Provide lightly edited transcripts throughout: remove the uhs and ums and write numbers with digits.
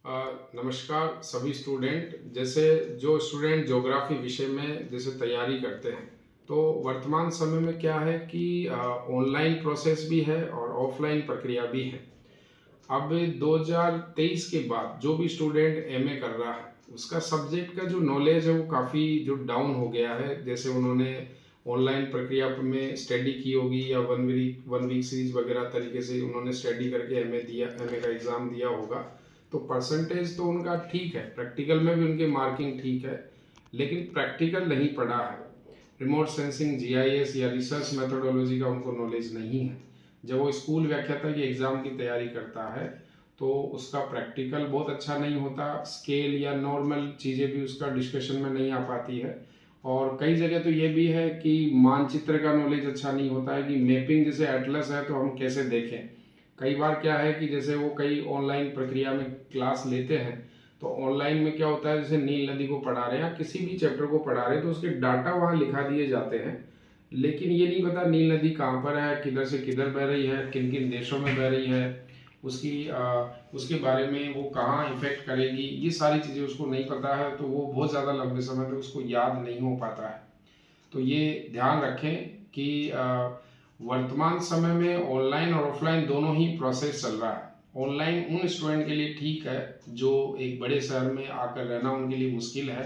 नमस्कार सभी स्टूडेंट। जैसे जो स्टूडेंट ज्योग्राफी विषय में जैसे तैयारी करते हैं, तो वर्तमान समय में क्या है कि ऑनलाइन प्रोसेस भी है और ऑफलाइन प्रक्रिया भी है। अब 2023 के बाद जो भी स्टूडेंट एमए कर रहा है, उसका सब्जेक्ट का जो नॉलेज है वो काफ़ी जो डाउन हो गया है। जैसे उन्होंने ऑनलाइन प्रक्रिया में स्टडी की होगी या वन वीक सीरीज वगैरह तरीके से उन्होंने स्टडी करके एमए का एग्ज़ाम दिया होगा। तो परसेंटेज तो उनका ठीक है, प्रैक्टिकल में भी उनकी मार्किंग ठीक है, लेकिन प्रैक्टिकल नहीं पढ़ा है। रिमोट सेंसिंग, जीआईएस या रिसर्च मेथोडोलॉजी का उनको नॉलेज नहीं है। जब वो स्कूल व्याख्याता की एग्ज़ाम की तैयारी करता है, तो उसका प्रैक्टिकल बहुत अच्छा नहीं होता, स्केल या नॉर्मल चीज़ें भी उसका डिस्कशन में नहीं आ पाती है। और कई जगह तो ये भी है कि मानचित्र का नॉलेज अच्छा नहीं होता है कि मैपिंग जैसे एटलस है तो हम कैसे देखें। कई बार क्या है कि जैसे वो कई ऑनलाइन प्रक्रिया में क्लास लेते हैं, तो ऑनलाइन में क्या होता है, जैसे नील नदी को पढ़ा रहे हैं या किसी भी चैप्टर को पढ़ा रहे हैं, तो उसके डाटा वहाँ लिखा दिए जाते हैं, लेकिन ये नहीं पता नील नदी कहाँ पर है, किधर से किधर बह रही है, किन किन देशों में बह रही है, उसके बारे में वो कहाँ इफेक्ट करेगी, ये सारी चीज़ें उसको नहीं पता है। तो वो बहुत ज़्यादा लंबे समय तक उसको याद नहीं हो पाता है। तो ये ध्यान रखें कि वर्तमान समय में ऑनलाइन और ऑफलाइन दोनों ही प्रोसेस चल रहा है। ऑनलाइन उन स्टूडेंट के लिए ठीक है जो एक बड़े शहर में आकर रहना उनके लिए मुश्किल है,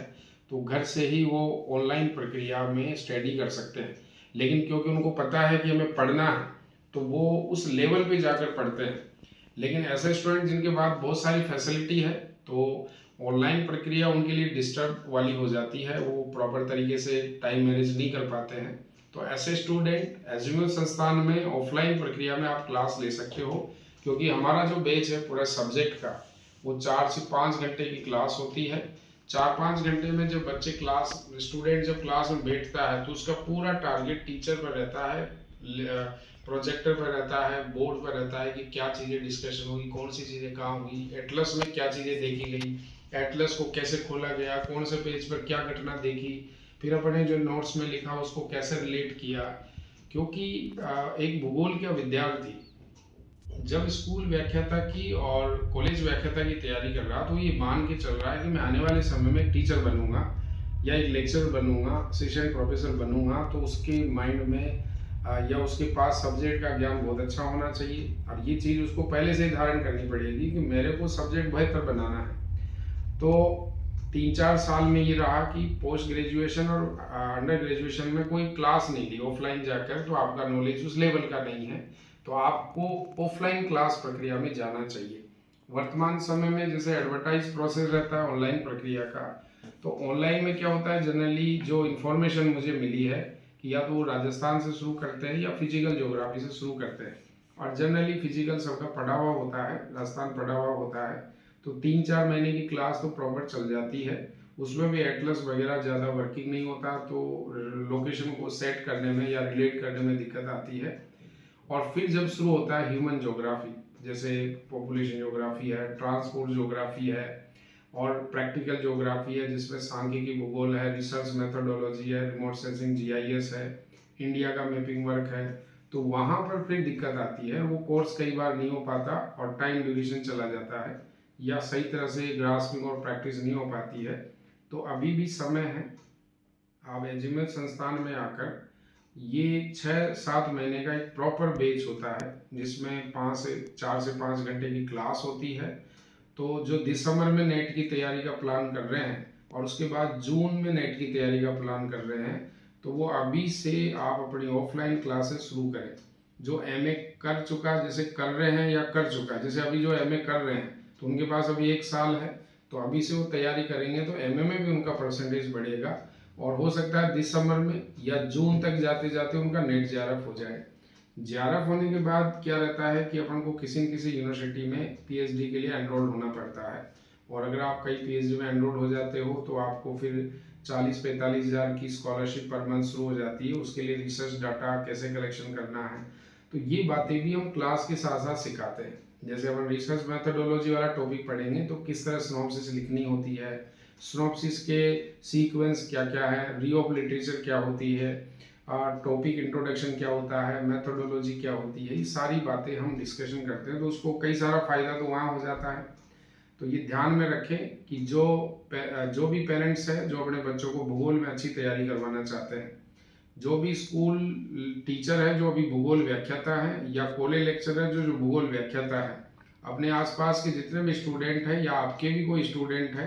तो घर से ही वो ऑनलाइन प्रक्रिया में स्टडी कर सकते हैं। लेकिन क्योंकि उनको पता है कि हमें पढ़ना है, तो वो उस लेवल पे जाकर पढ़ते हैं। लेकिन ऐसे स्टूडेंट जिनके पास बहुत सारी फैसिलिटी है, तो ऑनलाइन प्रक्रिया उनके लिए डिस्टर्ब वाली हो जाती है, वो प्रॉपर तरीके से टाइम मैनेज नहीं कर पाते हैं। तो ऐसे स्टूडेंट एजुमल संस्थान में ऑफलाइन प्रक्रिया में आप क्लास ले सकते हो, क्योंकि हमारा जो बैच है पूरा सब्जेक्ट का, वो 4 से 5 घंटे की क्लास होती है। 4-5 घंटे में जब स्टूडेंट जब क्लास में बैठता है, तो उसका पूरा टारगेट टीचर पर रहता है, प्रोजेक्टर पर रहता है, बोर्ड पर रहता है कि क्या चीज़ें डिस्कशन हुई, कौन सी चीज़ें कहाँ हुई, एटलस में क्या चीज़ें देखी गई, एटलस को कैसे खोला गया, कौन से पेज पर क्या घटना देखी, फिर अपने जो नोट्स में लिखा उसको कैसे रिलेट किया। क्योंकि एक भूगोल का विद्यार्थी जब स्कूल व्याख्याता की और कॉलेज व्याख्याता की तैयारी कर रहा, तो ये मान के चल रहा है कि मैं आने वाले समय में एक टीचर बनूंगा या एक लेक्चरर बनूंगा, असिस्टेंट प्रोफेसर बनूंगा, तो उसके माइंड में या उसके पास सब्जेक्ट का ज्ञान बहुत अच्छा होना चाहिए। और ये चीज़ उसको पहले से ही धारण करनी पड़ेगी कि मेरे को सब्जेक्ट बेहतर बनाना है। तो 3-4 साल में ये रहा कि पोस्ट ग्रेजुएशन और अंडर ग्रेजुएशन में कोई क्लास नहीं ली ऑफलाइन जाकर, तो आपका नॉलेज उस लेवल का नहीं है, तो आपको ऑफलाइन क्लास प्रक्रिया में जाना चाहिए। वर्तमान समय में जैसे एडवर्टाइज प्रोसेस रहता है ऑनलाइन प्रक्रिया का, तो ऑनलाइन में क्या होता है, जनरली जो इन्फॉर्मेशन मुझे मिली है कि या तो वो राजस्थान से शुरू करते हैं या फिजिकल ज्योग्राफी से शुरू करते हैं, और जनरली फिजिकल सबका पढ़ा हुआ होता है, राजस्थान पढ़ा हुआ होता है, तो 3-4 महीने की क्लास तो प्रॉपर चल जाती है। उसमें भी एटलस वगैरह ज़्यादा वर्किंग नहीं होता, तो लोकेशन को सेट करने में या रिलेट करने में दिक्कत आती है। और फिर जब शुरू होता है ह्यूमन ज्योग्राफी, जैसे पॉपुलेशन ज्योग्राफी है, ट्रांसपोर्ट ज्योग्राफी है, और प्रैक्टिकल ज्योग्राफी है जिसमें सांख्यिकी, भूगोल है, रिसर्च मेथोडोलॉजी है, रिमोट सेंसिंग, जीआईएस है, इंडिया का मैपिंग वर्क है, तो वहाँ पर फिर दिक्कत आती है। वो कोर्स कई बार नहीं हो पाता और टाइम ड्यूरेशन चला जाता है, या सही तरह से ग्रास्पिंग और प्रैक्टिस नहीं हो पाती है। तो अभी भी समय है, आप एजिमेल संस्थान में आकर ये 6-7 महीने का एक प्रॉपर बैच होता है, जिसमें 4 से 5 घंटे की क्लास होती है। तो जो दिसंबर में नेट की तैयारी का प्लान कर रहे हैं और उसके बाद जून में नेट की तैयारी का प्लान कर रहे हैं, तो वो अभी से आप अपनी ऑफलाइन क्लासेस शुरू करें। जो एमए कर चुका, जैसे कर रहे हैं या कर चुका है, जैसे अभी जो एमए कर रहे हैं तो उनके पास अभी 1 साल है, तो अभी से वो तैयारी करेंगे तो एमए में भी उनका परसेंटेज बढ़ेगा, और हो सकता है दिसंबर में या जून तक जाते जाते उनका नेट जेआरएफ हो जाए। जेआरएफ होने के बाद क्या रहता है कि अपन को किसी न किसी यूनिवर्सिटी में पीएचडी के लिए एनरोल होना पड़ता है, और अगर आप कई पीएचडी में एनरोल हो जाते हो तो आपको फिर 40-45 हज़ार की स्कॉलरशिप पर मंथ शुरू हो जाती है। उसके लिए रिसर्च डाटा कैसे कलेक्शन करना है, तो ये बातें भी हम क्लास के साथ साथ सिखाते हैं। जैसे अपन रिसर्च मेथोडोलॉजी वाला टॉपिक पढ़ेंगे तो किस तरह सिनॉप्सिस लिखनी होती है, सिनॉप्सिस के सीक्वेंस क्या क्या है, री ऑफ लिटरेचर क्या होती है, टॉपिक इंट्रोडक्शन क्या होता है, मेथोडोलॉजी क्या होती है, ये सारी बातें हम डिस्कशन करते हैं, तो उसको कई सारा फ़ायदा तो वहाँ हो जाता है। तो ये ध्यान में रखें कि जो भी पेरेंट्स हैं जो अपने बच्चों को भूगोल में अच्छी तैयारी करवाना चाहते हैं, जो भी स्कूल टीचर है जो अभी भूगोल व्याख्याता है, या कॉलेज लेक्चरर है जो भूगोल व्याख्याता है, अपने आसपास के जितने भी स्टूडेंट हैं या आपके भी कोई स्टूडेंट है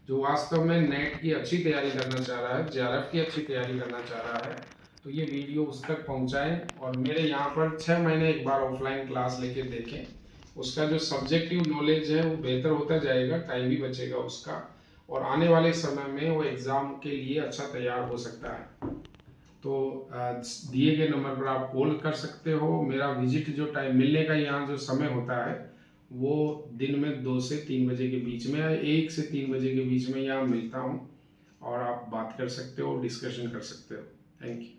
जो वास्तव में नेट की अच्छी तैयारी करना चाह रहा है, जेआरएफ की अच्छी तैयारी करना चाह रहा है, तो ये वीडियो उस तक पहुंचाएं और मेरे यहाँ पर 6 महीने एक बार ऑफलाइन क्लास लेके देखें। उसका जो सब्जेक्टिव नॉलेज है वो बेहतर होता जाएगा, टाइम भी बचेगा उसका, और आने वाले समय में वो एग्ज़ाम के लिए अच्छा तैयार हो सकता है। तो दिए गए नंबर पर आप कॉल कर सकते हो। मेरा विजिट जो टाइम मिलने का यहाँ जो समय होता है वो दिन में 2 से 3 बजे के बीच में, या 1 से 3 बजे के बीच में यहाँ मिलता हूँ, और आप बात कर सकते हो, डिस्कशन कर सकते हो। Thank you.